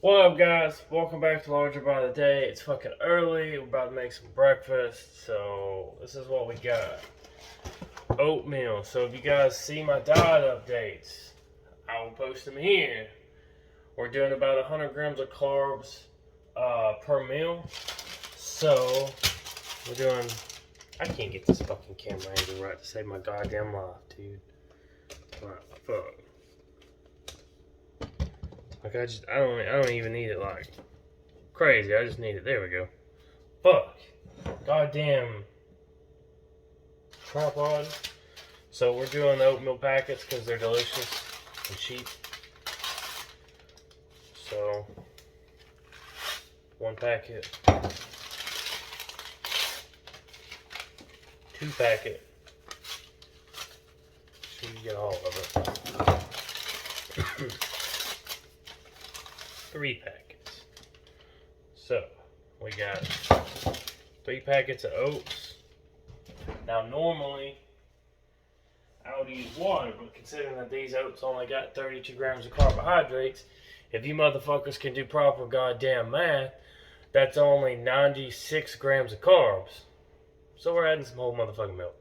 What up, guys? Welcome back to Larger by the Day. It's fucking early. We're about to make some breakfast. So, this is what we got. Oatmeal. So, if you guys see my diet updates, I will post them here. We're doing about 100 grams of carbs per meal. So, we're doing... I can't get this fucking camera angle right to save my goddamn life, dude. Alright, fuck. Like I don't even need it like crazy. I just need it. There we go. Fuck. Goddamn tripod. So we're doing the oatmeal packets because they're delicious and cheap. So 1 packet, 2 packet. So you get all of it. 3 packets. So, we got 3 packets of oats. Now, normally, I would use water, but considering that these oats only got 32 grams of carbohydrates, if you motherfuckers can do proper goddamn math, that's only 96 grams of carbs. So, we're adding some whole motherfucking milk.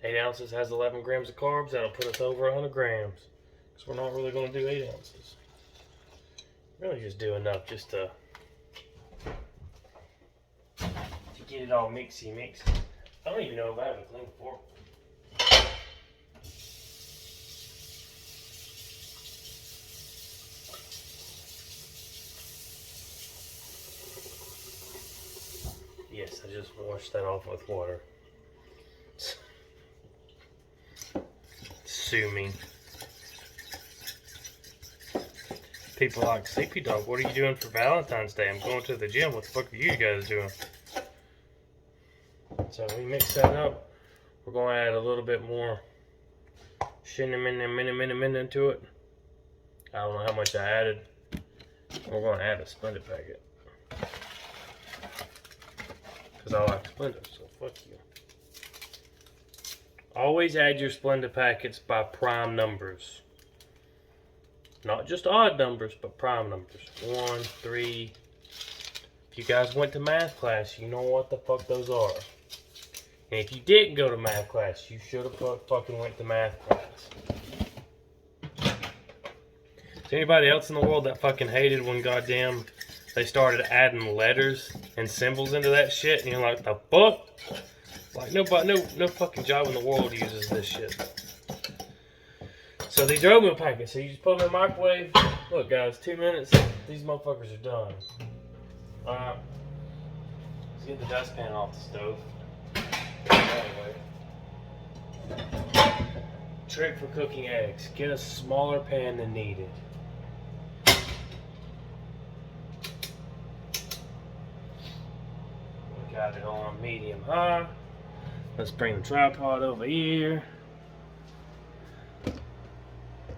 8 ounces has 11 grams of carbs. That'll put us over 100 grams. Because we're not really going to do 8 ounces. Really just do enough just to get it all mixy. I don't even know if I have a clean fork. Yes, I just washed that off with water. Sue me. People are like, Sleepy Dog, what are you doing for Valentine's Day? I'm going to the gym. What the fuck are you guys doing? So we mix that up. We're going to add a little bit more cinnamon into it. I don't know how much I added. We're going to add a Splendid packet. Because I like Splendid, so fuck you. Always add your Splendid packets by prime numbers. Not just odd numbers, but prime numbers. 1, 3. If you guys went to math class, you know what the fuck those are. And if you didn't go to math class, you should have fucking went to math class. Is there anybody else in the world that fucking hated when goddamn they started adding letters and symbols into that shit? And you're like, the fuck? Like, no fucking job in the world uses this shit. So these are oatmeal packets, so you just put them in the microwave. Look guys, 2 minutes, these motherfuckers are done. Alright, let's get the dustpan off the stove. Anyway. Trick for cooking eggs, get a smaller pan than needed. We got it on medium high. Let's bring the tripod over here.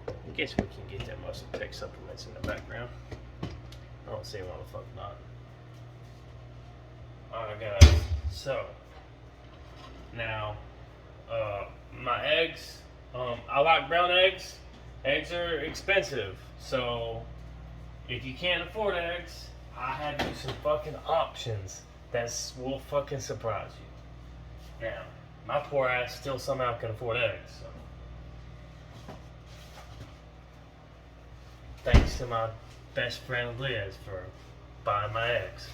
I guess we can get that muscle tech supplements in the background. I don't see why the fuck not. Alright guys, so now my eggs, I like brown eggs. Eggs are expensive, so if you can't afford eggs, I have you some fucking options that will fucking surprise you. Now, my poor ass still somehow can afford eggs, so. Thanks to my best friend Liz for buying my eggs.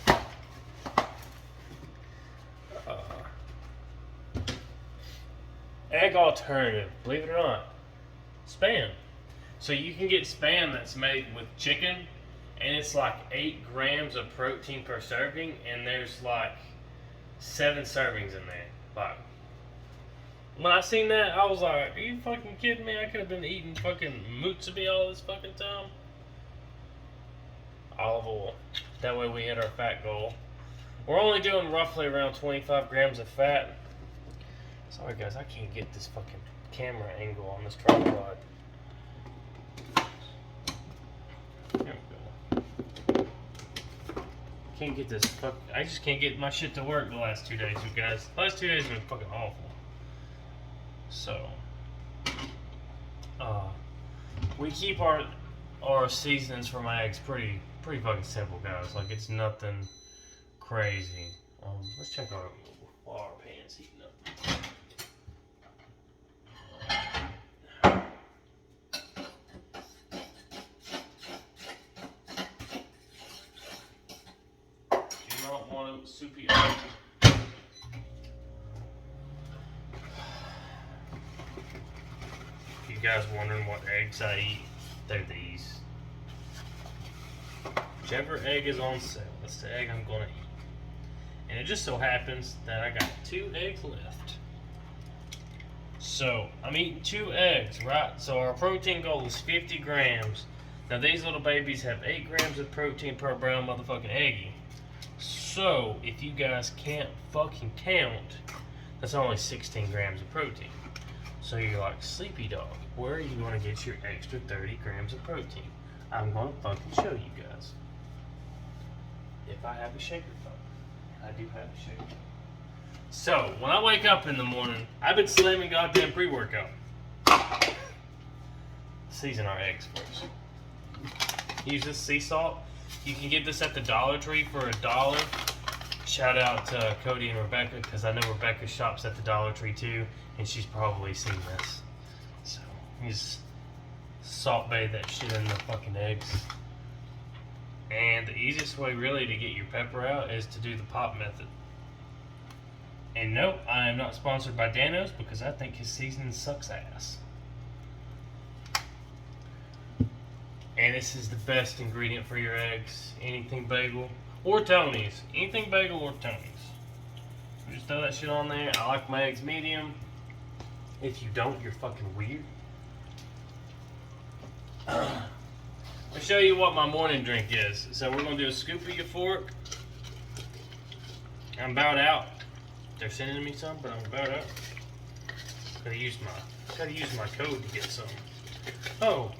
Egg alternative, believe it or not, Spam. So you can get Spam that's made with chicken, and it's like 8 grams of protein per serving, and there's like 7 servings in there. Like, when I seen that, I was like, are you fucking kidding me? I could have been eating fucking Mutsubi all this fucking time. Olive oil. That way we hit our fat goal. We're only doing roughly around 25 grams of fat. Sorry guys, I can't get this fucking camera angle on this tripod. There we go. Can't get this I just can't get my shit to work the last 2 days, you guys. The last 2 days have been fucking awful. So, We keep our seasonings for my eggs pretty fucking simple, guys. Like, it's nothing crazy. Let's check our while our pan's heating up. Do not want to soupy egg. If you guys wondering what eggs I eat, they're these. Whichever egg is on sale, that's the egg I'm gonna eat. And it just so happens that I got 2 eggs left. So I'm eating 2 eggs, right? So our protein goal is 50 grams. Now these little babies have 8 grams of protein per brown motherfucking eggie. So if you guys can't fucking count, that's only 16 grams of protein. So you're like, Sleepy Dog, where are you going to get your extra 30 grams of protein? I'm going to fucking show you guys. If I have a shaker phone. I do have a shaker. So, when I wake up in the morning, I've been slamming goddamn pre-workout. Season our eggs first. Use this sea salt. You can get this at the Dollar Tree for $1. Shout out to Cody and Rebecca, because I know Rebecca shops at the Dollar Tree too, and she's probably seen this. So, you just salt bathe that shit in the fucking eggs. And the easiest way really to get your pepper out is to do the pop method. And nope, I am not sponsored by Danos because I think his seasoning sucks ass. And this is the best ingredient for your eggs. Anything bagel or Tony's. Anything bagel or Tony's. Just throw that shit on there. I like my eggs medium. If you don't, you're fucking weird. I'll show you what my morning drink is. So we're going to do a scoop of your fork. I'm about out. They're sending me some, but I'm about out. Gotta use my code to get some. Oh,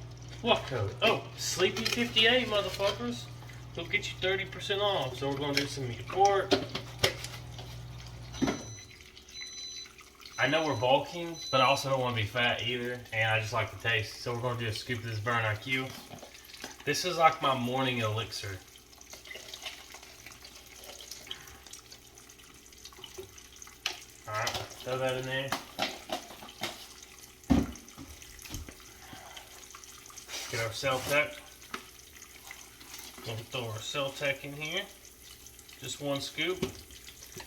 what code? Oh, Sleepy58, motherfuckers. They'll get you 30% off. So we're going to do some of your pork. I know we're bulking, but I also don't want to be fat either, and I just like the taste. So we're going to do a scoop of this Burn IQ. This is like my morning elixir. Alright, throw that in there. Get our Cell-Tech. Gonna throw our Cell-Tech in here. Just 1 scoop.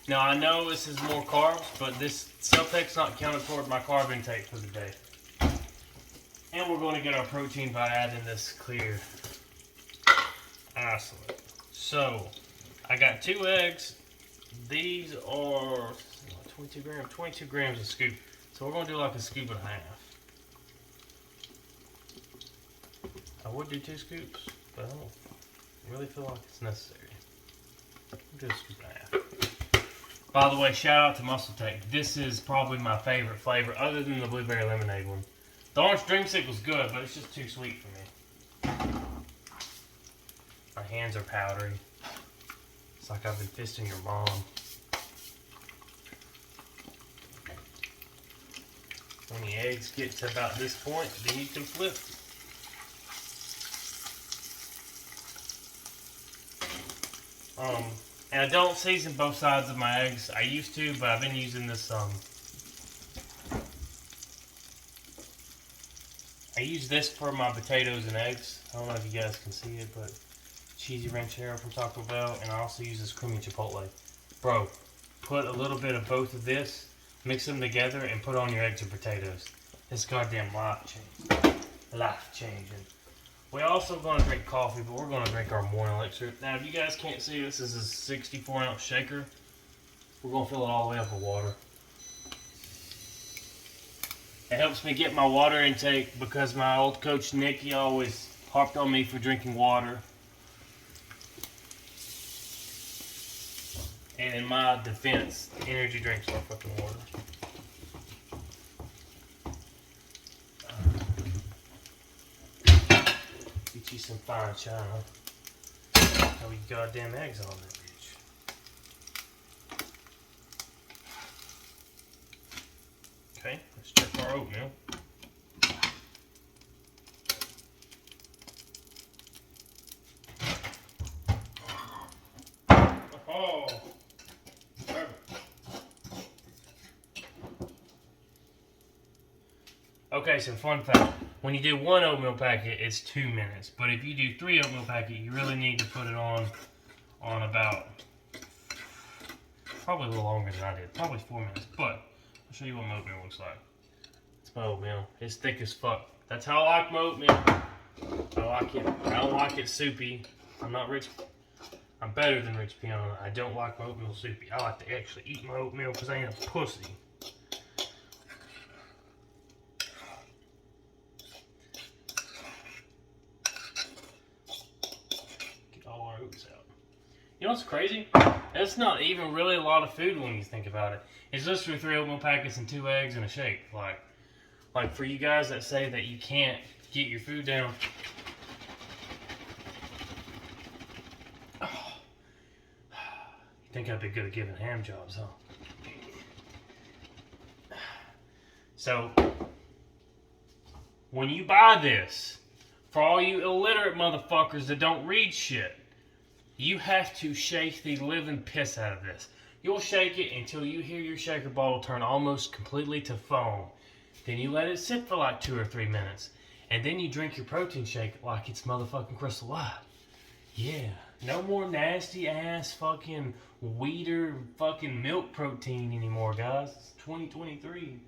Now I know this is more carbs, but this Cell-Tech's not counted toward my carb intake for the day. And we're going to get our protein by adding this clear isolate. So, I got 2 eggs. These are 22 grams a scoop. So we're going to do like a scoop and a half. I would do 2 scoops, but I don't really feel like it's necessary. We'll do a scoop and a half. By the way, shout out to Muscle Tech. This is probably my favorite flavor other than the blueberry lemonade one. The orange dreamsicle was good, but it's just too sweet for me. My hands are powdery. It's like I've been fisting your mom. When the eggs get to about this point, then you can flip. And I don't season both sides of my eggs. I used to, but I've been using this, I use this for my potatoes and eggs. I don't know if you guys can see it, but cheesy ranchero from Taco Bell, and I also use this creamy chipotle. Bro, put a little bit of both of this, mix them together, and put on your eggs and potatoes. It's goddamn life-changing. Life-changing. We're also going to drink coffee, but we're going to drink our morning elixir. Now, if you guys can't see, this is a 64-ounce shaker. We're going to fill it all the way up with water. It helps me get my water intake because my old coach, Nick, he always harped on me for drinking water. And in my defense, energy drinks are fucking water. Get you some fine china. How we goddamn eggs on that bitch. Okay, let's check our oatmeal. okay, so fun fact. When you do 1 oatmeal packet, it's 2 minutes. But if you do 3 oatmeal packet, you really need to put it on about, probably a little longer than I did. Probably 4 minutes. But I'll show you what my oatmeal looks like. It's my oatmeal. It's thick as fuck. That's how I like my oatmeal. I like it. I don't like it soupy. I'm not rich. I'm better than Rich Piana. I don't like my oatmeal soupy. I like to actually eat my oatmeal because I ain't a pussy. Get all our oats out. You know what's crazy? That's not even really a lot of food when you think about it. It's just for 3 oatmeal packets and 2 eggs and a shake. Like for you guys that say that you can't get your food down. Think I'd be good at giving ham jobs, huh? So, when you buy this, for all you illiterate motherfuckers that don't read shit, you have to shake the living piss out of this. You'll shake it until you hear your shaker bottle turn almost completely to foam. Then you let it sit for like 2 or 3 minutes. And then you drink your protein shake like it's motherfucking Crystal Light. Yeah. No more nasty ass fucking weeder fucking milk protein anymore, guys. It's 2023.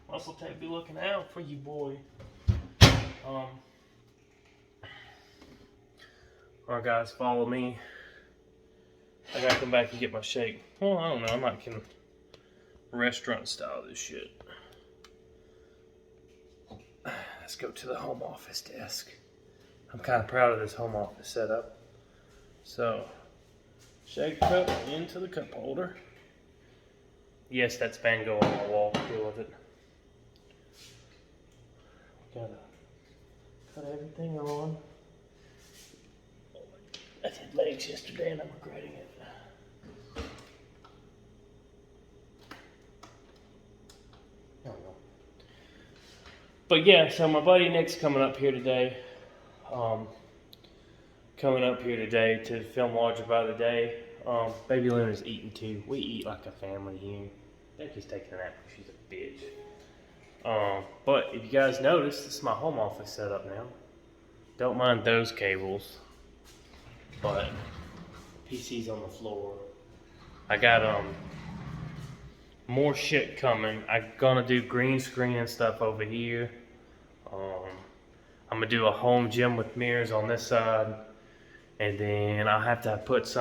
Muscle Tape be looking out for you, boy. Alright, guys, follow me. I gotta come back and get my shake. Well, I don't know. I might can restaurant style this shit. Let's go to the home office desk. I'm kind of proud of this home office setup. So, shake cup into the cup holder. Yes, that's Van Gogh on my wall. Deal with it. Gotta cut everything on. I did legs yesterday and I'm regretting it. There we go. But yeah, so my buddy Nick's coming up here today. To film Larger by the Day. Baby Luna's eating too. We eat like a family here. Becky's taking a nap because she's a bitch. But if you guys notice, this is my home office setup now. Don't mind those cables. But PC's on the floor. I got more shit coming. I'm gonna do green screen and stuff over here. I'm gonna do a home gym with mirrors on this side. And then I'll have to put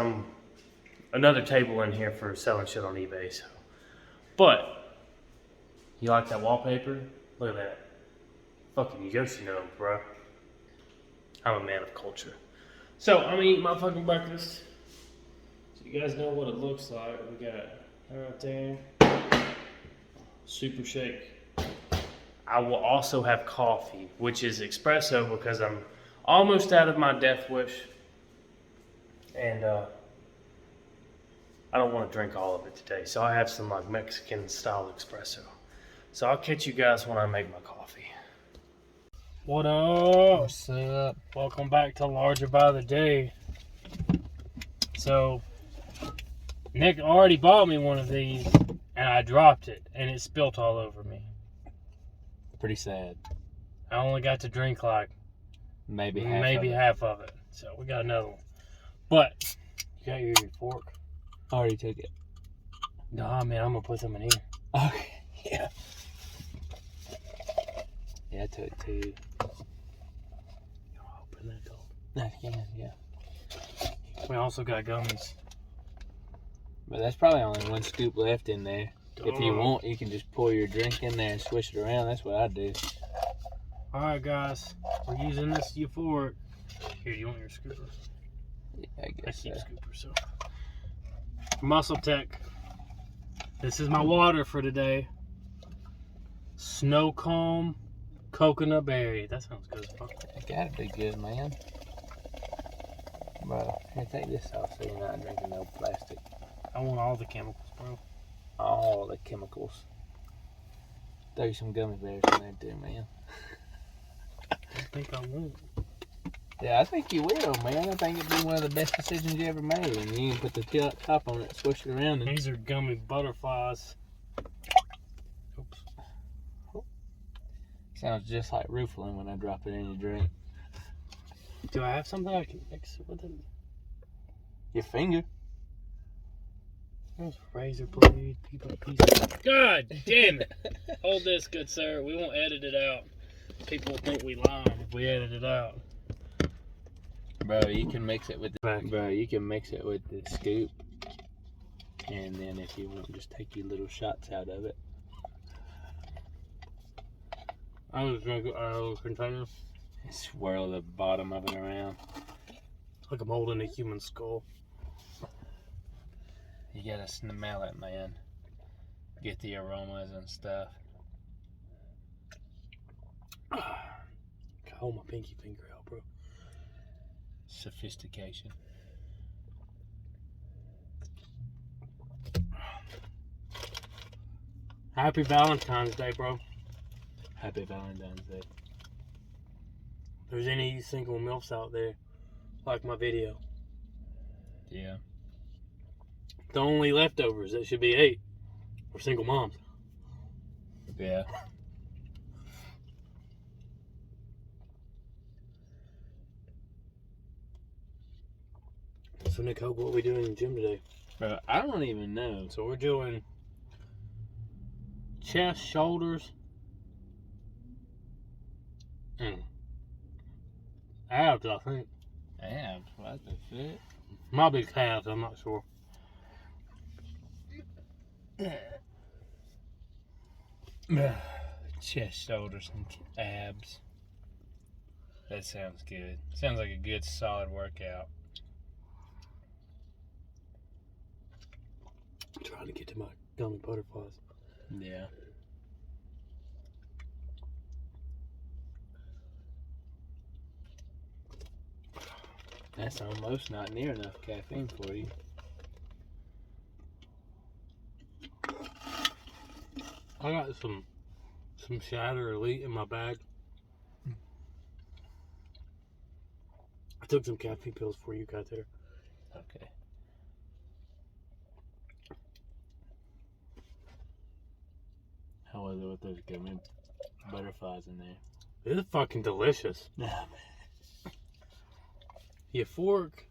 another table in here for selling shit on eBay. So. But, you like that wallpaper? Look at that. Fucking Yoshino, bro. I'm a man of culture. So, I'm gonna eat my fucking breakfast. So you guys know what it looks like. We got right there. Super shake. I will also have coffee, which is espresso because I'm almost out of my death wish. And I don't want to drink all of it today. So I have some like Mexican style espresso. So I'll catch you guys when I make my coffee. What up? What's up? Welcome back to Larger by the Day. So Nick already bought me one of these and I dropped it and it spilt all over me. Pretty sad. I only got to drink like Maybe half of it. So we got another one. But you got your fork? I already took it. Nah, man, I'm gonna put some in here. Okay, yeah. Yeah, I took 2. You wanna open that door? I can, yeah. We also got gummies. But that's probably only 1 scoop left in there. If you want, you can just pour your drink in there and swish it around. That's what I do. Alright, guys. We're using this euphoric. Here, do you want your scooper? Yeah, I guess I keep scooper, so. Muscle Tech. This is my water for today. Snow Calm Coconut Berry. That sounds good as fuck. It gotta be good, man. Bro, here, take this off so you're not drinking no plastic. I want all the chemicals, bro. All the chemicals. Throw some gummy bears in there too, man. I think I won't. Yeah, I think you will, man. I think it'd be one of the best decisions you ever made. And you can put the top on it, swish it around. And... These are gummy butterflies. Oops. Sounds just like roofling when I drop it in your drink. Do I have something I can mix it with it? Your finger. There's a razor blade, piece. God damn it! Hold this, good sir. We won't edit it out. People will think we lied if we edit it out. Bro, you can mix it with the scoop, and then if you want, just take your little shots out of it. I was drinking out of a little container. And swirl the bottom of it around. Like I'm holding a human skull. You gotta smell it, man. Get the aromas and stuff. God, hold my pinky finger out, bro. Sophistication. Happy Valentine's Day, bro. Happy Valentine's Day. If there's any single MILFs out there, like my video. Yeah. The only leftovers that should be 8 are single moms. Yeah. So Nick, what are we doing in the gym today? Bro, I don't even know. So we're doing chest, shoulders, and abs, I think. Abs? What the fuck? Might be calves, I'm not sure. Chest, shoulders, and abs. That sounds good. Sounds like a good, solid workout. I'm trying to get to my gummy butterflies. Yeah. That's almost not near enough caffeine for you. I got some Shatter Elite in my bag. I took some caffeine pills for you guys there. Okay. How was it with those gummy butterflies in there? It's fucking delicious. Your fork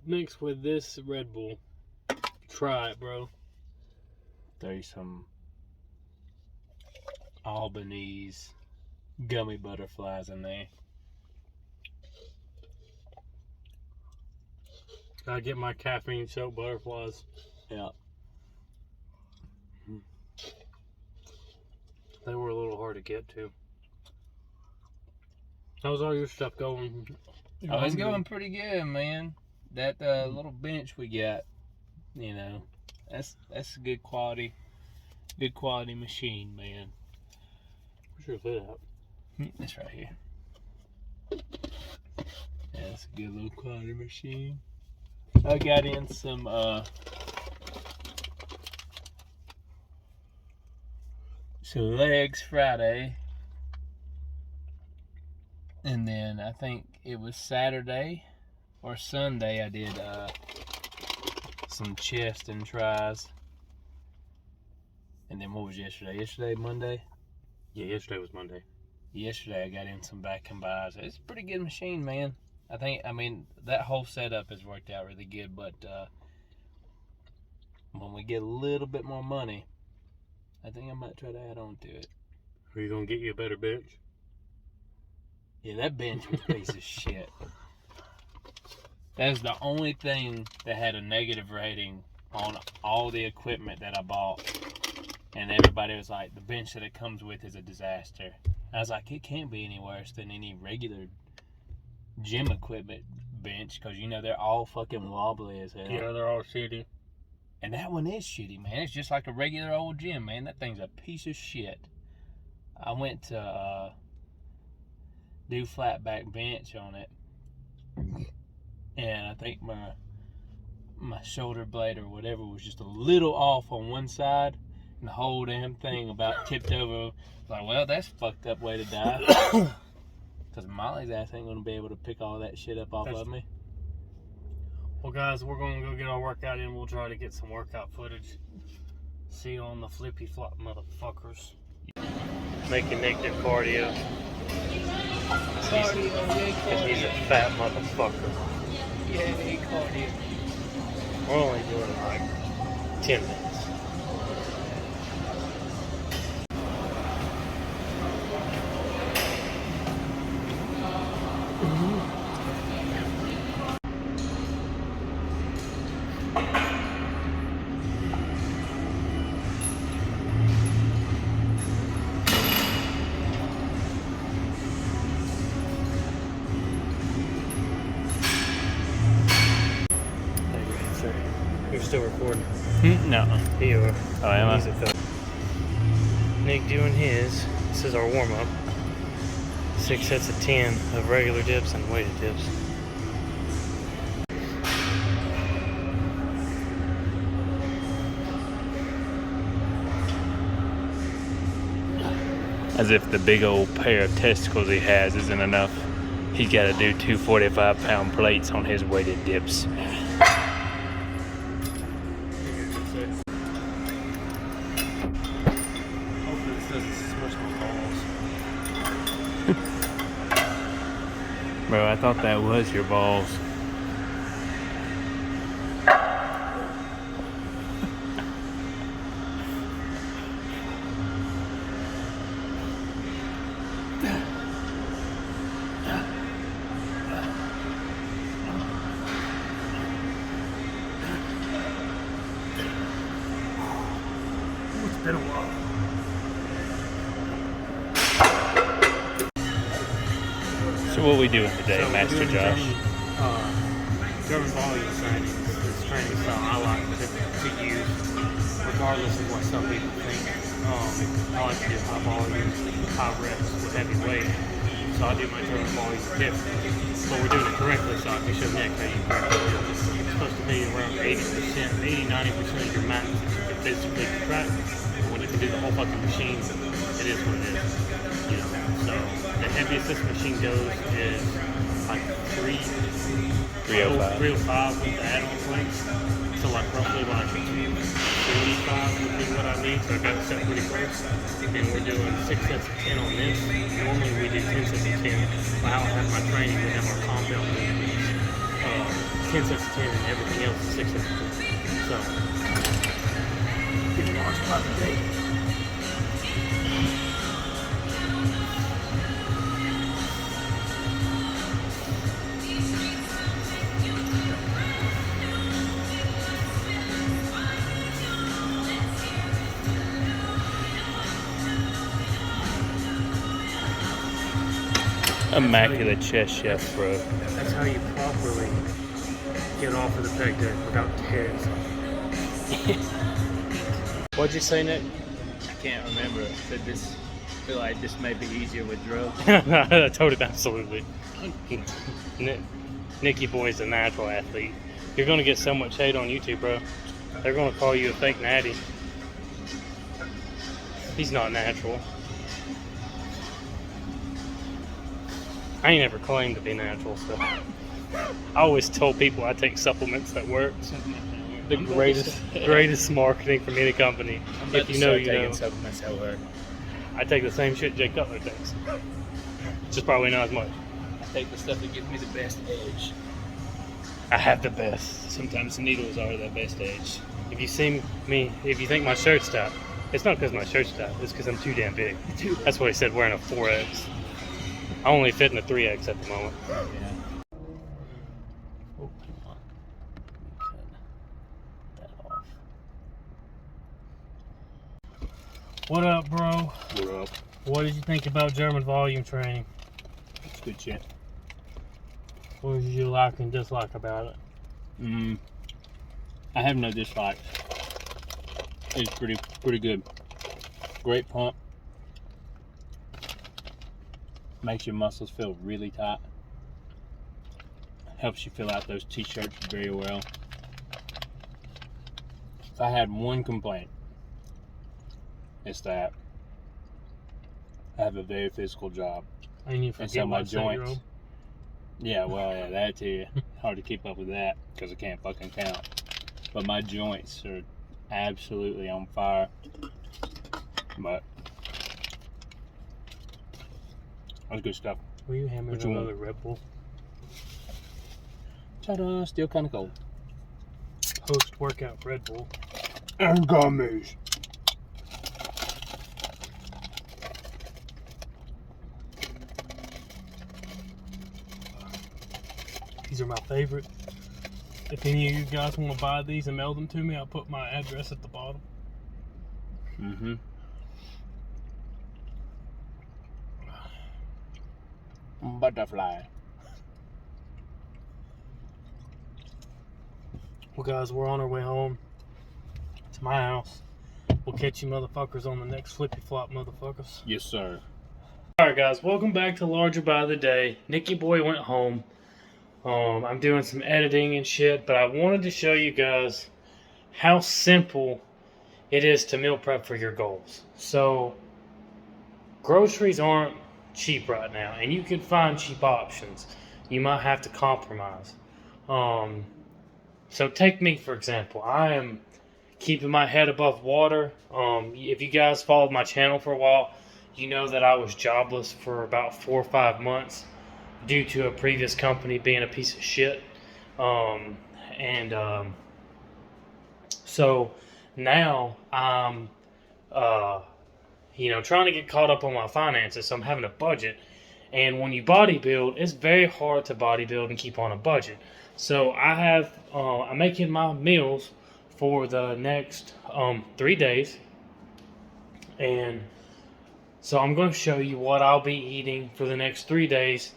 mixed with this Red Bull. Try it, bro. There's some Albanese gummy butterflies in there. Gotta get my caffeine soaked butterflies. Yeah. They were a little hard to get to. How's all your stuff going? Oh, it's going pretty good, man. That little bench we got, you know, that's a good quality machine, man. Where's your lid at? It's right here. Yeah, it's a good little quality machine. I got in some legs Friday, and then I think it was Saturday or Sunday I did some chest and tries. And then what was yesterday? Yesterday, Monday? Yeah, yesterday was Monday. Yesterday I got in some back and buys. It's a pretty good machine, man. I mean, that whole setup has worked out really good, but when we get a little bit more money, I think I might try to add on to it. Are you gonna get you a better bench? Yeah, that bench was a piece of shit. That's the only thing that had a negative rating on all the equipment that I bought. And everybody was like, the bench that it comes with is a disaster. I was like, it can't be any worse than any regular gym equipment bench, because you know they're all fucking wobbly as hell. Yeah, they're all shitty. And that one is shitty, man. It's just like a regular old gym, man. That thing's a piece of shit. I went to do flat back bench on it, and I think my shoulder blade or whatever was just a little off on one side, and the whole damn thing about tipped over. Like, well, that's a fucked up way to die. Because Molly's ass ain't going to be able to pick all that shit up off of me. Well, guys, we're going to go get our workout in. We'll try to get some workout footage. See you on the flippy flop, motherfuckers. making Nick do cardio. Because he's a fat motherfucker. Yay, cardio. We're only doing like 10 minutes. You're still recording? No. You are. Oh, am I? Nick doing his. This is our warm up. 6 sets of 10 of regular dips and weighted dips. As if the big old pair of testicles he has isn't enough. He's got to do 2 45-pound plates on his weighted dips. Bro, I thought that was your balls. It's been a while. So what we doing today, So Master we're doing Josh? German volume training. It's training style I like to use, regardless of what some people think. I like to do high volume, high reps with heavy weight. So I do my German volume different. But we're doing it correctly, so I can show Nick how you correctly do it. It's supposed to be around 80%, 80-90% of your max that you can physically contract. When you can do the whole fucking machine, it is what it is. You know, so the heaviest this machine goes is like 305 with the add-on plates. So like roughly like 245 would be what I need. So I got it set pretty close. And we're doing 6 sets of 10 on this. Normally we do 10 sets of 10. But how I have my training, we have our compound movements. 10 sets of 10 and everything else is 6 sets of 10. So getting launched by the day. Immaculate chest chef, bro. That's how you properly get off of the pec deck without tearing something. What'd you say, Nick? I can't remember. I said this. I feel like this may be easier with drugs. I told him absolutely. Nicky Boy's a natural athlete. You're gonna get so much hate on YouTube, bro. They're gonna call you a fake natty. He's not natural. I ain't ever claimed to be natural, so I always told people I take supplements that work. The greatest marketing from any company. If you know, you know. Supplements that work. I take the same shit Jay Cutler takes. Just probably not as much. I take the stuff that gives me the best edge. I have the best. Sometimes the needles are the best edge. If you see me, if you think my shirt's tight, it's not because my shirt's tight. It's because I'm too damn big. That's what he said, wearing a 4X. I only fit in a 3X at the moment. Yeah. Oh, come on. Cut that off. What up, bro? What up? What did you think about German volume training? It's good shit. What did you like and dislike about it? I have no dislikes. It's pretty good. Great pump. Makes your muscles feel really tight. Helps you fill out those t-shirts very well. If I had one complaint, it's that I have a very physical job. And you And forget so my what set you're joints. on? Yeah, well, yeah, that too. Hard to keep up with that because I can't fucking count. But my joints are absolutely on fire. But That's good stuff. Will you hand me Which one? another Red Bull? Ta-da! Still kind of cold. Post-workout Red Bull. And gummies. These are my favorite. If any of you guys want to buy these and mail them to me, I'll put my address at the bottom. Mm-hmm. Butterfly. Well, guys, we're on our way home to my house. We'll catch you motherfuckers on the next flippy flop, motherfuckers. Yes, sir. Alright, guys, welcome back to Larger by the Day. Nicky Boy went home. I'm doing some editing and shit, but I wanted to show you guys how simple it is to meal prep for your goals. So, groceries aren't cheap right now, and you can find cheap options. You might have to compromise. So take me for example. I am keeping my head above water. If you guys followed my channel for a while, you know that I was jobless for about 4 or 5 months due to a previous company being a piece of shit. So now I'm trying to get caught up on my finances, so I'm having a budget. And when you bodybuild, it's very hard to bodybuild and keep on a budget. So I'm making my meals for the next 3 days. And so I'm going to show you what I'll be eating for the next 3 days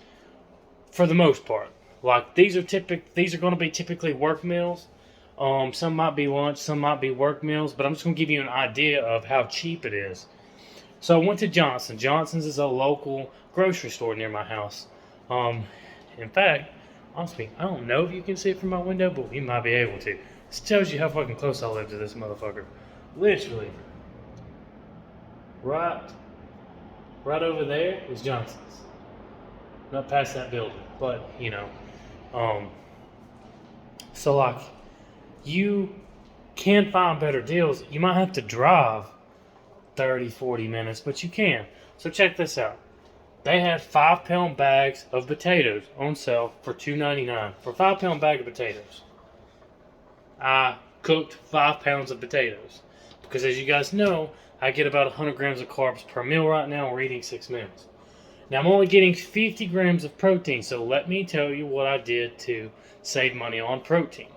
for the most part. Like these are going to be typically work meals. Some might be lunch, some might be work meals, but I'm just going to give you an idea of how cheap it is. So I went to Johnson's. Johnson's is a local grocery store near my house. In fact, honestly, I don't know if you can see it from my window, but you might be able to. This tells you how fucking close I live to this motherfucker. Literally. Right over there is Johnson's. Not past that building, but, so like, you can find better deals. You might have to drive 30, 40 minutes, but you can. So check this out. They had 5-pound bags of potatoes on sale for $2.99 for a 5-pound bag of potatoes. I cooked 5 pounds of potatoes because, as you guys know, I get about 100 grams of carbs per meal right now. We're eating 6 meals. Now I'm only getting 50 grams of protein, so let me tell you what I did to save money on protein.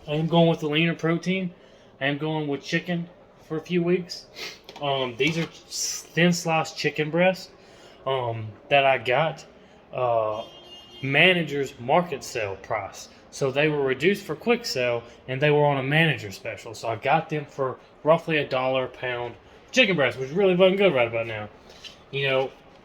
I am going with the leaner protein. I am going with chicken for a few weeks. These are thin sliced chicken breasts that I got manager's market sale price. So they were reduced for quick sale, and they were on a manager special. So I got them for roughly $1 a pound chicken breast, which is really fucking good right about now.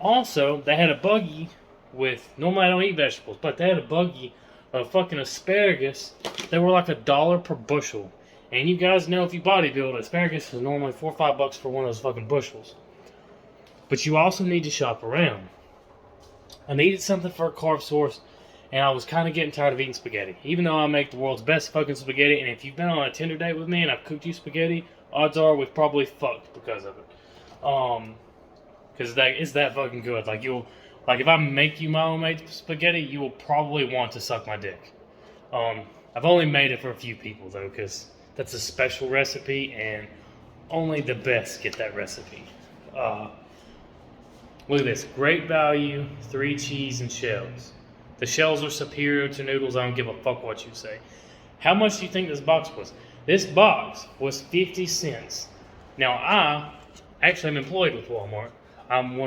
Also, they had a buggy with, normally I don't eat vegetables, but they had a buggy of fucking asparagus. They were like $1 per bushel. And you guys know if you bodybuild, asparagus is normally $4 or $5 for one of those fucking bushels. But you also need to shop around. I needed something for a carb source, and I was kind of getting tired of eating spaghetti. Even though I make the world's best fucking spaghetti, and if you've been on a Tinder date with me and I've cooked you spaghetti, odds are we've probably fucked because of it. Because it's that fucking good. Like if I make you my own made spaghetti, you will probably want to suck my dick. I've only made it for a few people though, because that's a special recipe, and only the best get that recipe. Look at this. Great value, 3 cheese and shells. The shells are superior to noodles. I don't give a fuck what you say. How much do you think this box was? This box was 50 cents. Now, I actually am employed with Walmart. I'm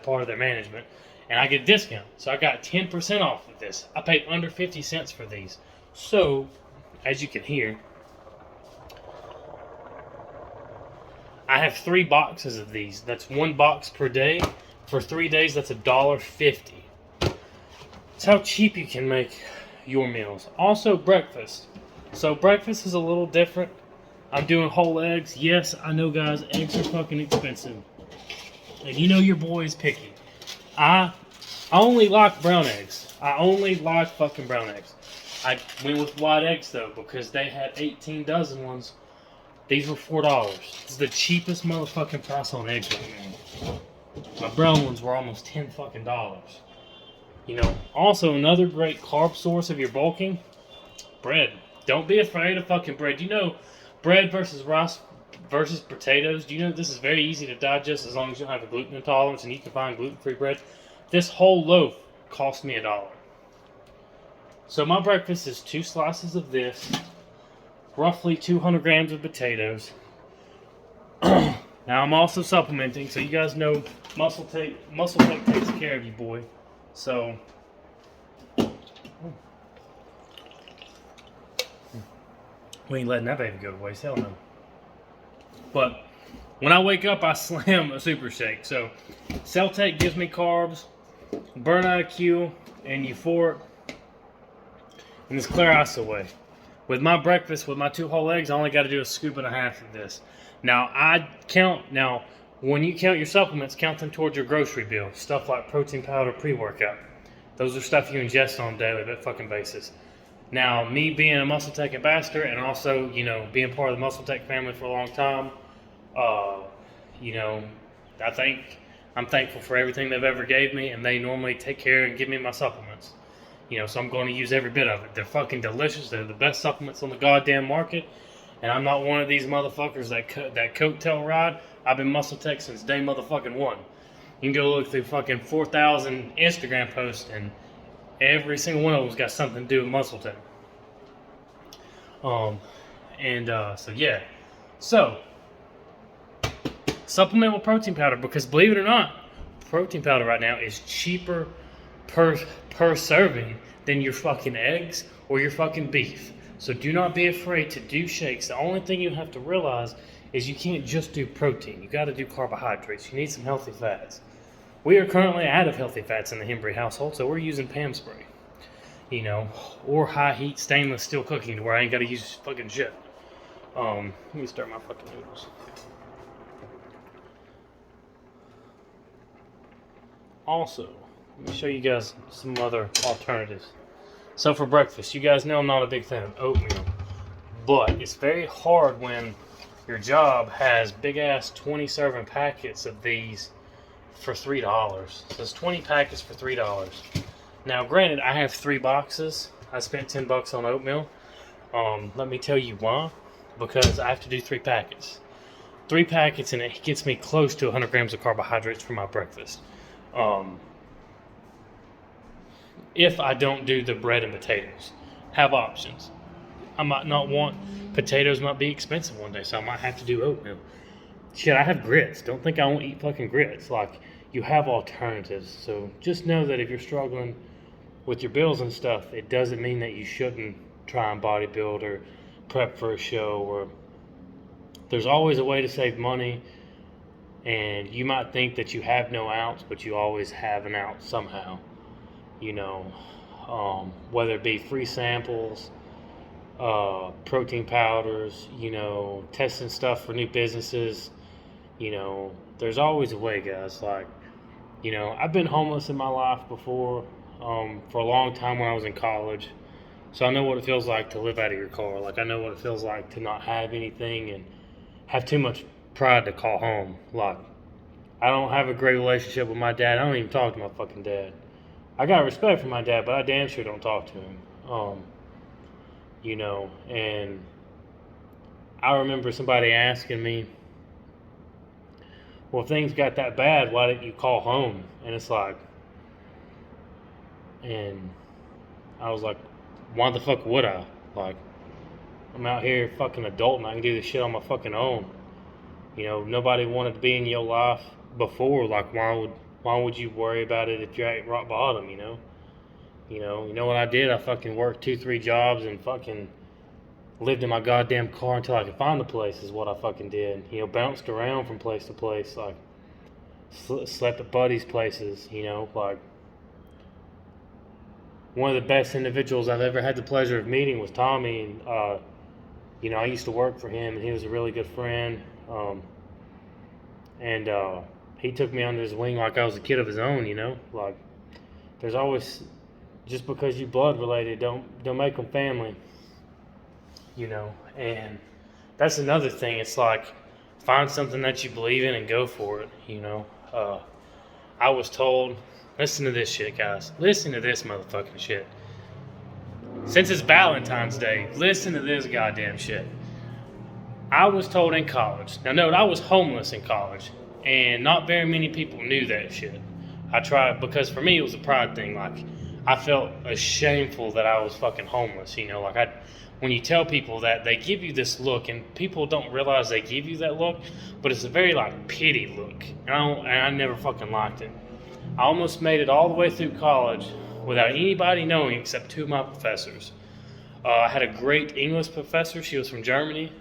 part of their management, and I get a discount. So I got 10% off of this. I paid under 50 cents for these. So, as you can hear, I have 3 boxes of these. That's 1 box per day. For 3 days, that's $1.50. That's how cheap you can make your meals. Also, breakfast. So breakfast is a little different. I'm doing whole eggs. Yes, I know, guys, eggs are fucking expensive. And you know your boy is picky. I only like brown eggs. I only like fucking brown eggs. I went with white eggs, though, because they had 18 dozen ones. These were $4. It's the cheapest motherfucking price on eggs right now. My brown ones were almost $10 fucking. You know, also another great carb source if you're bulking, bread. Don't be afraid of fucking bread. You know, bread versus rice versus potatoes. Do you know this is very easy to digest as long as you don't have a gluten intolerance and you can find gluten-free bread? This whole loaf cost me $1. So my breakfast is 2 slices of this, roughly 200 grams of potatoes. Now I'm also supplementing, so you guys know muscle take takes care of you, boy. So we ain't letting that baby go to waste, hell no. But when I wake up, I slam a super shake. So Celtec gives me carbs, burn IQ, and euphoric, and this clear ice away. With my breakfast, with my 2 whole eggs, I only got to do a scoop and a half of this. Now when you count your supplements, count them towards your grocery bill. Stuff like protein powder, pre-workout. Those are stuff you ingest on a daily fucking basis. Now, me being a Muscle Tech ambassador and also, you know, being part of the Muscle Tech family for a long time, you know, I'm thankful for everything they've ever gave me, and they normally take care and give me my supplements. You know, so I'm going to use every bit of it. They're fucking delicious. They're the best supplements on the goddamn market. And I'm not one of these motherfuckers that coattail ride. I've been Muscle Tech since day motherfucking one. You can go look through fucking 4,000 Instagram posts, and every single one of them's got something to do with Muscle Tech. So yeah. So, supplement with protein powder, because believe it or not, protein powder right now is cheaper per serving than your fucking eggs or your fucking beef. So do not be afraid to do shakes. The only thing you have to realize is you can't just do protein. You got to do carbohydrates. You need some healthy fats. We are currently out of healthy fats in the Hembry household, so we're using Pam spray. You know, or high heat stainless steel cooking to where I ain't got to use fucking shit. Let me start my fucking noodles. Also, let me show you guys some other alternatives. So for breakfast, you guys know I'm not a big fan of oatmeal, but it's very hard when your job has big ass 20 serving packets of these for $3. So it's 20 packets for $3. Now granted, I have 3 boxes. I spent $10 on oatmeal. Let me tell you why. Because I have to do 3 packets. 3 packets, and it gets me close to 100 grams of carbohydrates for my breakfast. If I don't do the bread and potatoes, have options. I might not want potatoes, might be expensive one day, so I might have to do oatmeal. Shit, I have grits. Don't think I won't eat fucking grits. Like, you have alternatives. So just know that if you're struggling with your bills and stuff, it doesn't mean that you shouldn't try and bodybuild or prep for a show. Or there's always a way to save money, and you might think that you have no outs, but you always have an out somehow. You know, whether it be free samples, protein powders, you know, testing stuff for new businesses. You know, there's always a way, guys. Like, you know, I've been homeless in my life before, for a long time when I was in college. So I know what it feels like to live out of your car. Like, I know what it feels like to not have anything and have too much pride to call home. Like, I don't have a great relationship with my dad. I don't even talk to my fucking dad. I got respect for my dad, but I damn sure don't talk to him. You know, and I remember somebody asking me, well, if things got that bad, why didn't you call home? And it's like, and I was like, why the fuck would I? Like, I'm out here fucking adult and I can do this shit on my fucking own. You know, nobody wanted to be in your life before. Like, why would you worry about it if you're at rock bottom, you know? You know what I did? I fucking worked 2-3 jobs and fucking lived in my goddamn car until I could find the place is what I fucking did. You know, bounced around from place to place, like, slept at buddies' places, you know, like, one of the best individuals I've ever had the pleasure of meeting was Tommy, and, you know, I used to work for him, and he was a really good friend, and he took me under his wing like I was a kid of his own, you know, like, there's always, just because you blood related, don't make them family, you know, and that's another thing. It's like, find something that you believe in and go for it, you know. I was told, listen to this shit, guys. Listen to this motherfucking shit. Since it's Valentine's Day, listen to this goddamn shit. I was told in college. Now, note, I was homeless in college, and not very many people knew that shit. I tried, because for me, it was a pride thing. Like, I felt shameful that I was fucking homeless. You know, like, when you tell people that, they give you this look, and people don't realize they give you that look, but it's a very, like, pity look. And I never fucking liked it. I almost made it all the way through college without anybody knowing except two of my professors. I had a great English professor. She was from Germany,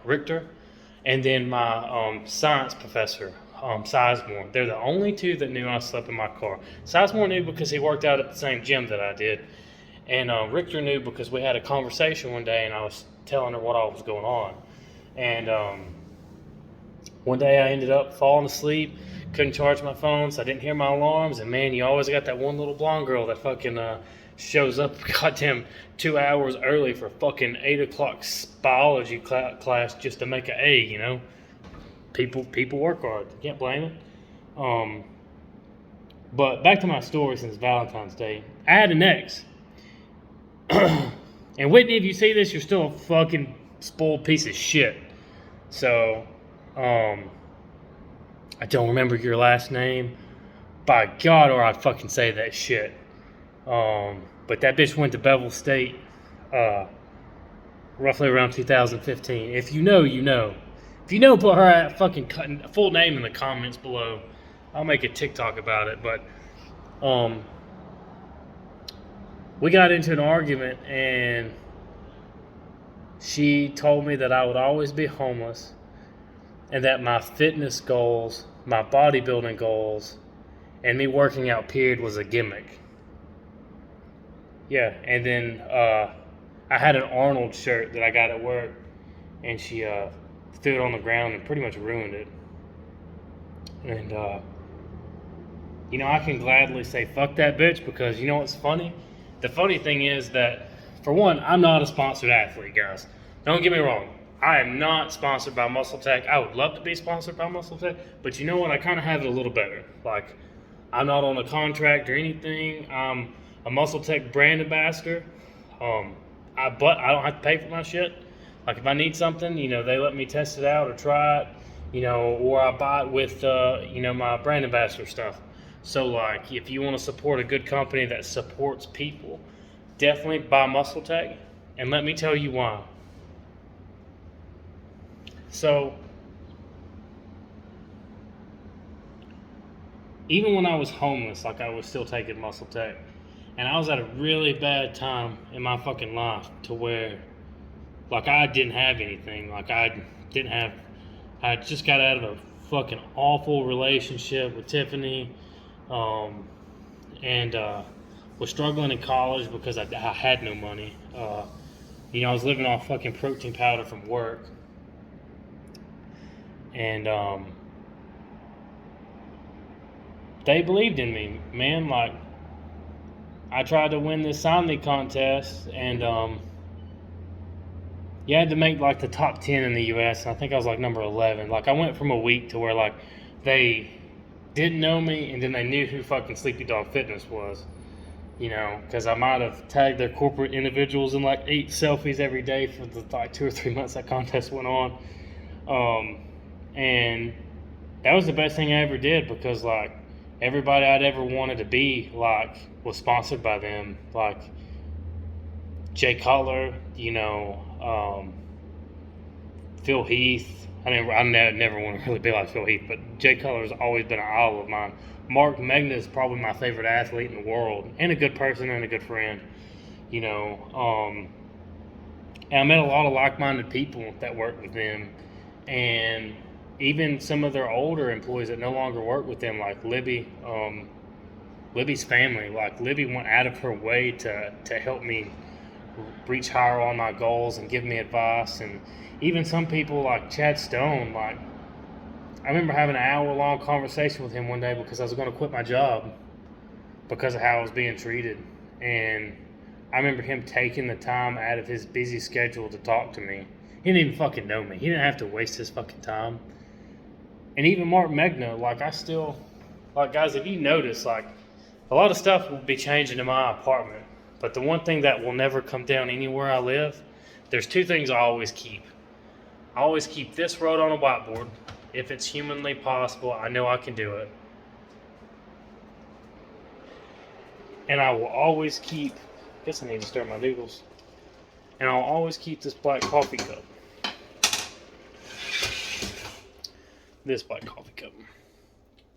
Richter. And then my science professor, Sizemore. They're the only two that knew I slept in my car. Sizemore knew because he worked out at the same gym that I did. And Richter knew because we had a conversation one day and I was telling her what all was going on. And one day I ended up falling asleep. Couldn't charge my phone, so I didn't hear my alarms. And man, you always got that one little blonde girl that fucking shows up goddamn 2 hours early for fucking 8 o'clock biology class just to make an A, you know? People work hard. You can't blame it. But back to my story since Valentine's Day. I had an ex. And Whitney, if you see this, you're still a fucking spoiled piece of shit. So, I don't remember your last name. By God, or I'd fucking say that shit. But that bitch went to Bevel State roughly around 2015. If you know, you know. If you know, put her fucking full name in the comments below. I'll make a TikTok about it. But we got into an argument, and she told me that I would always be homeless, and that my fitness goals, my bodybuilding goals, and me working out period was a gimmick. Yeah, and then I had an Arnold shirt that I got at work, and she threw it on the ground and pretty much ruined it. And, you know, I can gladly say fuck that bitch, because you know what's funny? The funny thing is that, for one, I'm not a sponsored athlete, guys. Don't get me wrong. I am not sponsored by Muscle Tech. I would love to be sponsored by Muscle Tech, but you know what? I kind of have it a little better. Like, I'm not on a contract or anything. I'm a Muscle Tech brand ambassador. But I don't have to pay for my shit. Like, if I need something, you know, they let me test it out or try it, you know, or I buy it with, you know, my brand ambassador stuff. So, like, if you want to support a good company that supports people, definitely buy Muscle Tech, and let me tell you why. So, even when I was homeless, like, I was still taking Muscle Tech. And I was at a really bad time in my fucking life to where, like, I didn't have anything. Like, I just got out of a fucking awful relationship with Tiffany. And was struggling in college because I had no money. You know, I was living off fucking protein powder from work. And they believed in me, man. Like, I tried to win this sign league contest, and you had to make like the top 10 in the U.S. And I think I was like number 11. Like, I went from a week to where like they didn't know me, and then they knew who fucking SleepyDawgFitness was. You know, because I might have tagged their corporate individuals in like 8 selfies every day for the like 2 or 3 months that contest went on. And that was the best thing I ever did, because like everybody I'd ever wanted to be like was sponsored by them. Like Jay Cutler, you know, Phil Heath. I never want to really be like Phil Heath, but Jay Cutler has always been an idol of mine. Mark Megna is probably my favorite athlete in the world, and a good person and a good friend. You know, and I met a lot of like-minded people that worked with them, and even some of their older employees that no longer work with them, like Libby, Libby's family. Like, Libby went out of her way to help me reach higher on my goals and give me advice. And even some people like Chad Stone, like, I remember having an hour-long conversation with him one day because I was going to quit my job because of how I was being treated. And I remember him taking the time out of his busy schedule to talk to me. He didn't even fucking know me. He didn't have to waste his fucking time. And even Mark Megna, like, I still Like, guys, if you notice, like, a lot of stuff will be changing in my apartment, but the one thing that will never come down anywhere I live, there's two things I always keep. I always keep this wrote on a whiteboard. If it's humanly possible, I know I can do it. And I will always keep, I guess I need to stir my noodles. And I'll always keep this black coffee cup. This black coffee cup.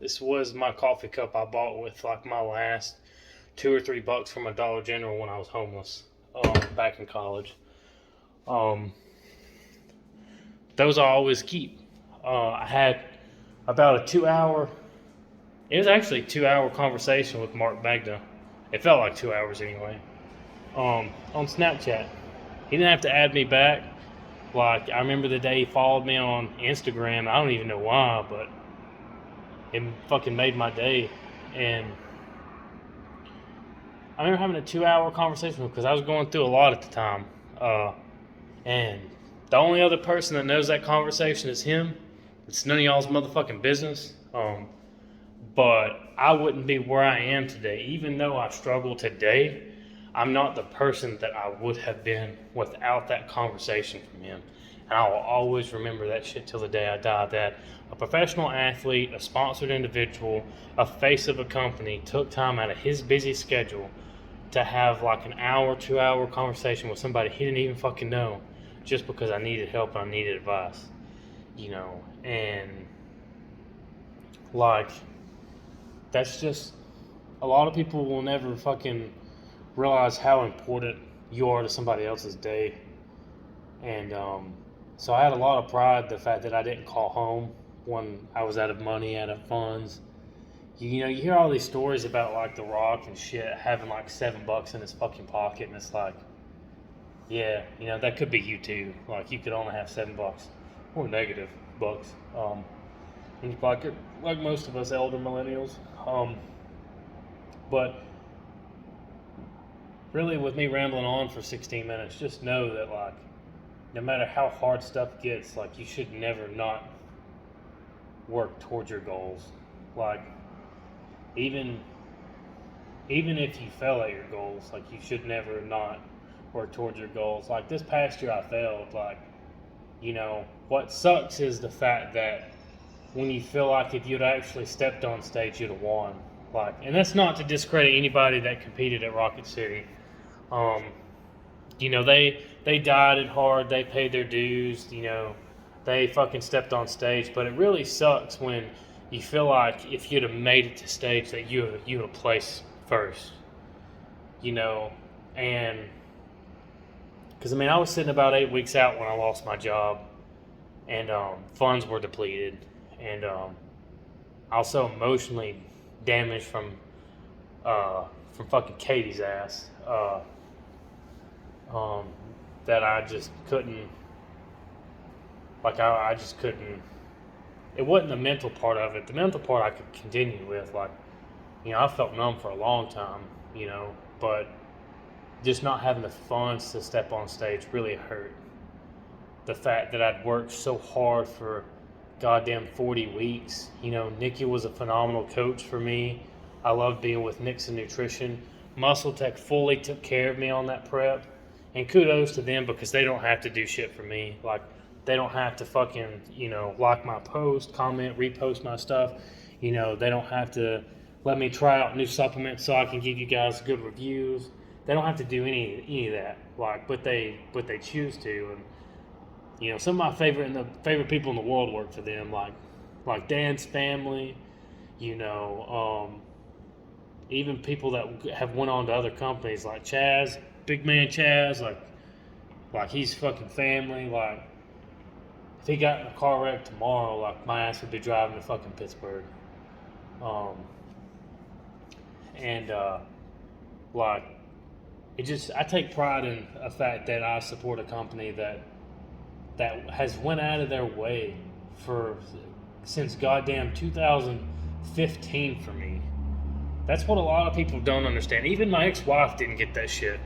This was my coffee cup I bought with like my last $2 or $3 from a Dollar General when I was homeless, back in college. Those I always keep. I had about a 2-hour, it was actually a 2-hour conversation with Mark Magda. It felt like 2 hours anyway. On Snapchat. He didn't have to add me back. Like, I remember the day he followed me on Instagram. I don't even know why, but it fucking made my day. And I remember having a 2-hour conversation with him because I was going through a lot at the time. And the only other person that knows that conversation is him. It's none of y'all's motherfucking business. But I wouldn't be where I am today. Even though I struggle today, I'm not the person that I would have been without that conversation from him. And I will always remember that shit till the day I die, that a professional athlete, a sponsored individual, a face of a company took time out of his busy schedule to have like an hour, 2-hour conversation with somebody he didn't even fucking know just because I needed help and I needed advice. You know, and like, that's just, a lot of people will never fucking realize how important you are to somebody else's day. And so I had a lot of pride the fact that I didn't call home when I was out of money, out of funds. You know, you hear all these stories about like The Rock and shit having like $7 in his fucking pocket, and it's like, yeah, you know, that could be you too. Like, you could only have $7 or negative bucks. In your pocket, like most of us elder millennials. But really, with me rambling on for 16 minutes, just know that, like, no matter how hard stuff gets, like, you should never not work towards your goals. Like, even if you fail at your goals, like, you should never not work towards your goals. Like, this past year I failed. Like, you know, what sucks is the fact that when you feel like if you'd actually stepped on stage, you'd have won. Like, and that's not to discredit anybody that competed at Rocket City. You know, they died it hard, they paid their dues, you know, they fucking stepped on stage, but it really sucks when you feel like if you'd have made it to stage that you would have placed first, you know. And because I mean, I was sitting about 8 weeks out when I lost my job, and funds were depleted, and I was so emotionally damaged from fucking Katie's ass that I just couldn't, like, I just couldn't. It wasn't the mental part of it. The mental part I could continue with. Like, you know, I felt numb for a long time, you know, but just not having the funds to step on stage really hurt. The fact that I'd worked so hard for goddamn 40 weeks. You know, Nikki was a phenomenal coach for me. I loved being with Nixon Nutrition. Muscle Tech fully took care of me on that prep. And kudos to them because they don't have to do shit for me. Like, they don't have to fucking, you know, like my post, comment, repost my stuff. You know, they don't have to let me try out new supplements so I can give you guys good reviews. They don't have to do any of that. Like, but they choose to. And you know, some of my favorite people in the world work for them, like Dan's family. You know, even people that have went on to other companies, like Chaz, big man Chaz, like he's fucking family. Like, if he got in a car wreck tomorrow, like, my ass would be driving to fucking Pittsburgh. Like, it just, I take pride in the fact that I support a company that has went out of their way since goddamn 2015 for me. That's what a lot of people don't understand. Even my ex-wife didn't get that shit.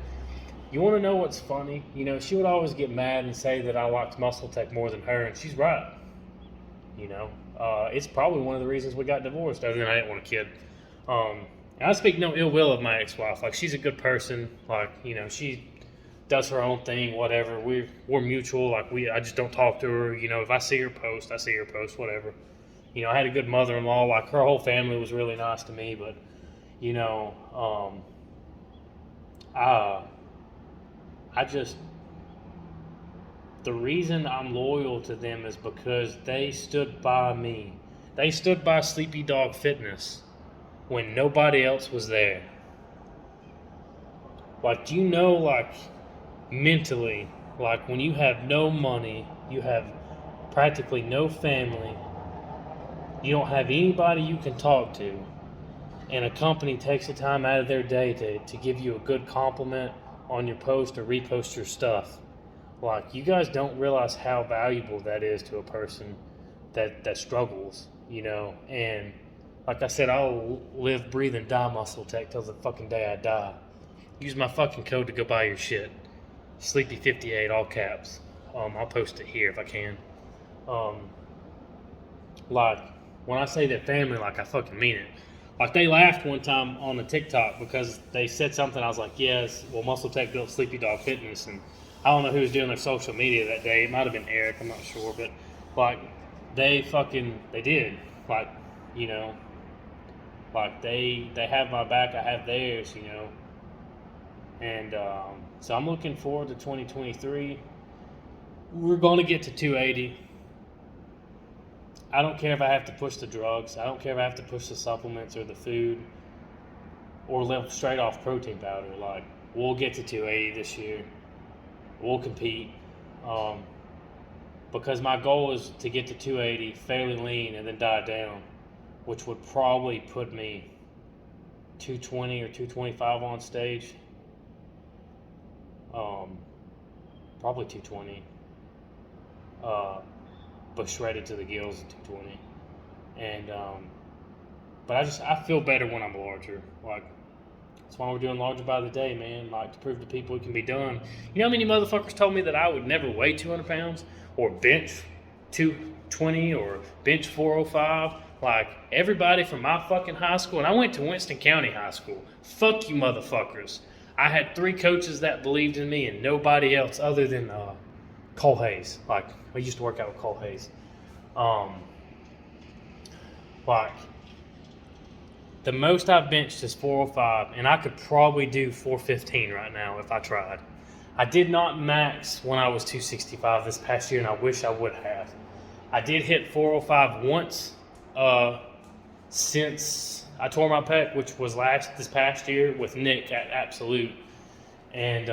You want to know what's funny? You know, she would always get mad and say that I liked Muscle Tech more than her, and she's right. You know, it's probably one of the reasons we got divorced, other than I didn't want a kid. And I speak no ill will of my ex-wife. Like, she's a good person. Like, you know, she does her own thing, whatever. We're mutual. Like, I just don't talk to her. You know, if I see her post, I see her post, whatever. You know, I had a good mother-in-law. Like, her whole family was really nice to me. But, you know, the reason I'm loyal to them is because they stood by me. They stood by Sleepy Dog Fitness when nobody else was there. Like, do you know, like, mentally, like, when you have no money, you have practically no family, you don't have anybody you can talk to, and a company takes the time out of their day to give you a good compliment on your post or repost your stuff. Like, you guys don't realize how valuable that is to a person that struggles, you know. And like I said, I'll live, breathe, and die Muscle Tech till the fucking day I die. Use my fucking code to go buy your shit. Sleepy58, all caps. I'll post it here if I can. Like, when I say that family, like, I fucking mean it. Like, they laughed one time on the TikTok because they said something. I was like, yes, well, Muscle Tech built Sleepy Dog Fitness, and I don't know who was doing their social media that day. It might have been Eric, I'm not sure, but like, they did. Like, you know, like, they have my back, I have theirs, you know. And so I'm looking forward to 2023. We're going to get to 280. I don't care if I have to push the drugs. I don't care if I have to push the supplements or the food or live straight off protein powder. Like, we'll get to 280 this year. We'll compete. Because my goal is to get to 280 fairly lean and then die down, which would probably put me 220 or 225 on stage. Probably 220. But shredded to the gills at 220. And but I feel better when I'm larger. Like, that's why we're doing larger by the day, man. Like, to prove to people it can be done. You know how many motherfuckers told me that I would never weigh 200 pounds or bench 220 or bench 405? Like, everybody from my fucking high school, and I went to Winston County High School. Fuck you motherfuckers. I had 3 coaches that believed in me and nobody else other than Cole Hayes. Like, I used to work out with Cole Hayes. Like, the most I've benched is 405, and I could probably do 415 right now if I tried. I did not max when I was 265 this past year, and I wish I would have. I did hit 405 once since I tore my pec, which was this past year with Nick at Absolute. And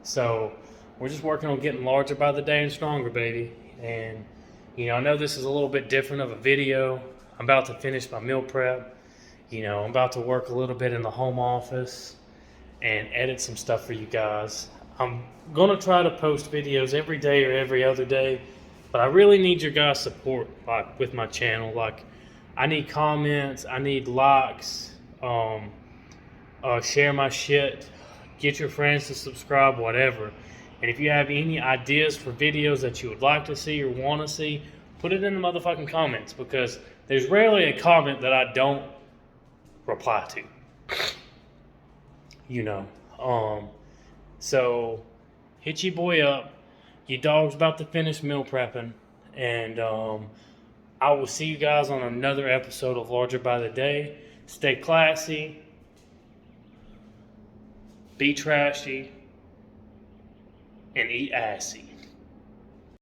so we're just working on getting larger by the day and stronger, baby. And, you know, I know this is a little bit different of a video. I'm about to finish my meal prep. You know, I'm about to work a little bit in the home office and edit some stuff for you guys. I'm going to try to post videos every day or every other day, but I really need your guys' support, like, with my channel. Like, I need comments, I need likes, share my shit, get your friends to subscribe, whatever. And if you have any ideas for videos that you would like to see or want to see, put it in the motherfucking comments, because there's rarely a comment that I don't reply to. You know. So hit your boy up. Your dog's about to finish meal prepping. And I will see you guys on another episode of Larger by the Day. Stay classy. Be trashy. And eat assy.